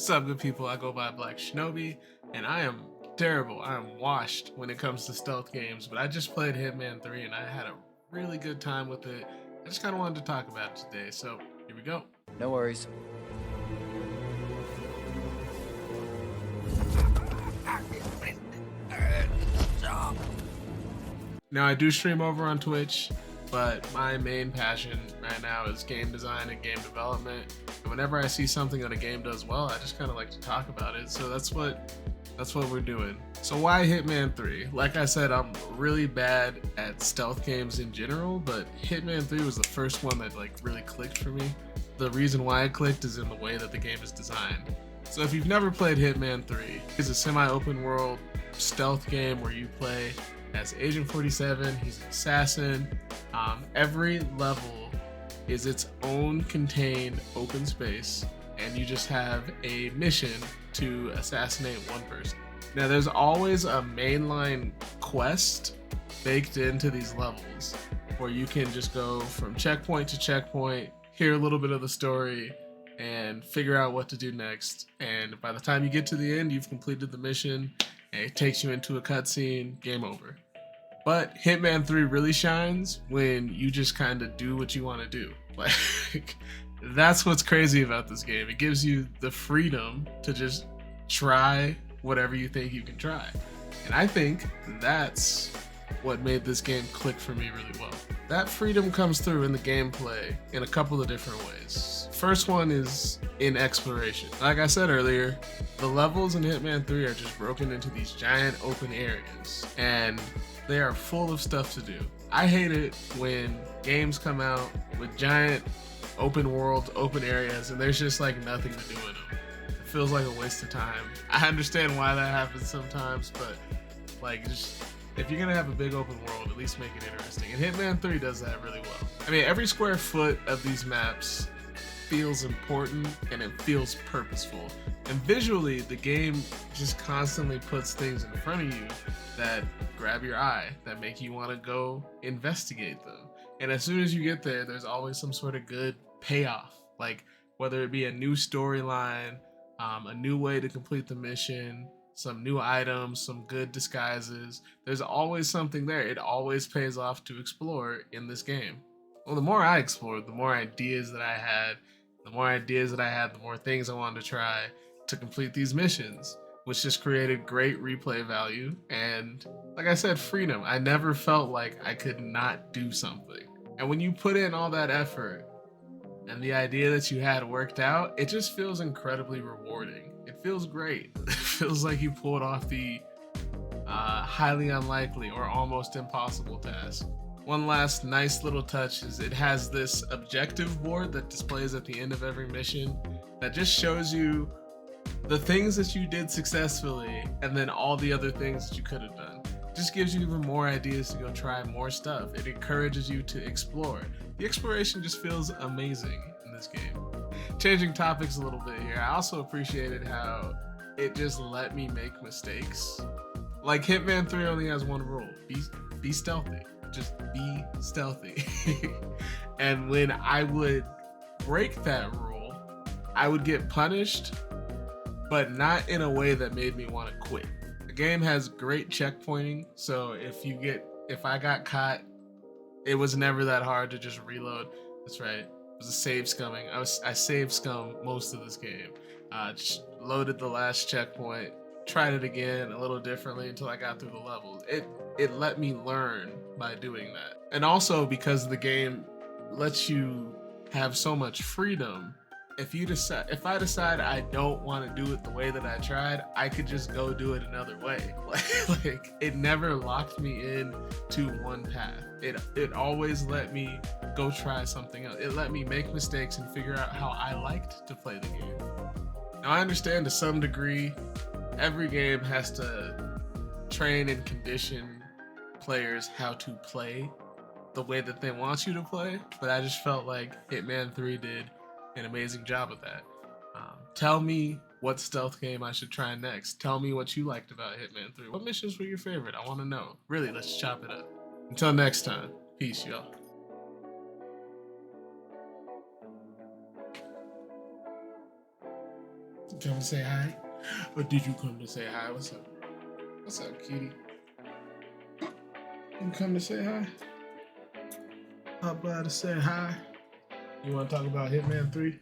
What's up, good people? I go by Black Shinobi, and I am terrible. I am washed when it comes to stealth games, but I just played Hitman 3 and I had a really good time with it. I just kind of wanted to talk about it today, so here we go. No worries. Now, I do stream over on Twitch, but my main passion right now is game design and game development. And whenever I see something that a game does well, I just kind of like to talk about it. So that's what we're doing. So why Hitman 3? Like I said, I'm really bad at stealth games in general, but Hitman 3 was the first one that like really clicked for me. The reason why it clicked is in the way that the game is designed. So if you've never played Hitman 3, it's a semi-open world stealth game where you play as Agent 47. He's an assassin. Every level is its own contained open space, and you just have a mission to assassinate one person. Now, there's always a mainline quest baked into these levels where you can just go from checkpoint to checkpoint, hear a little bit of the story, and figure out what to do next. And by the time you get to the end, you've completed the mission, and it takes you into a cutscene, game over. But Hitman 3 really shines when you just kind of do what you want to do. Like, that's what's crazy about this game. It gives you the freedom to just try whatever you think you can try. And I think that's what made this game click for me really well. That freedom comes through in the gameplay in a couple of different ways. First one is in exploration. Like I said earlier, the levels in Hitman 3 are just broken into these giant open areas, and they are full of stuff to do. I hate it when games come out with giant open worlds, open areas, and there's just like nothing to do in them. It feels like a waste of time. I understand why that happens sometimes, but like, just if you're gonna have a big open world, at least make it interesting. And Hitman 3 does that really well. I mean, every square foot of these maps feels important and it feels purposeful. And visually, the game just constantly puts things in front of you that grab your eye, that make you want to go investigate them. And as soon as you get there, there's always some sort of good payoff, like whether it be a new storyline, a new way to complete the mission, some new items, some good disguises. There's always something there. It always pays off to explore in this game. Well, the more I explored, the more ideas that I had, the more things I wanted to try to complete these missions, which just created great replay value and, like I said, freedom. I never felt like I could not do something. And when you put in all that effort and the idea that you had worked out, it just feels incredibly rewarding. It feels great. It feels like you pulled off the highly unlikely or almost impossible task. One last nice little touch is it has this objective board that displays at the end of every mission that just shows you the things that you did successfully and then all the other things that you could have done. It just gives you even more ideas to go try more stuff. It encourages you to explore. The exploration just feels amazing in this game. Changing topics a little bit here, I also appreciated how it just let me make mistakes. Like Hitman 3 only has one rule: be stealthy. Just be stealthy. And when I would break that rule, I would get punished, but not in a way that made me want to quit. The game has great checkpointing, so if I got caught, it was never that hard to just reload. That's right. It was a save scumming. I save scum most of this game. Just loaded the last checkpoint, tried it again a little differently until I got through the levels. It let me learn by doing that. And also because the game lets you have so much freedom, if I decide I don't want to do it the way that I tried, I could just go do it another way. Like it never locked me in to one path. It always let me go try something else. It let me make mistakes and figure out how I liked to play the game. Now, I understand to some degree, every game has to train and condition players how to play the way that they want you to play, but I just felt like Hitman 3 did an amazing job of that. Tell me what stealth game I should try next. Tell me what you liked about Hitman 3. What missions were your favorite? I want to know. Really, let's chop it up. Until next time, peace, y'all. Come to say hi? Or did you come to say hi? What's up? What's up, kitty? You come to say hi? Pop by to say hi. You want to talk about Hitman 3?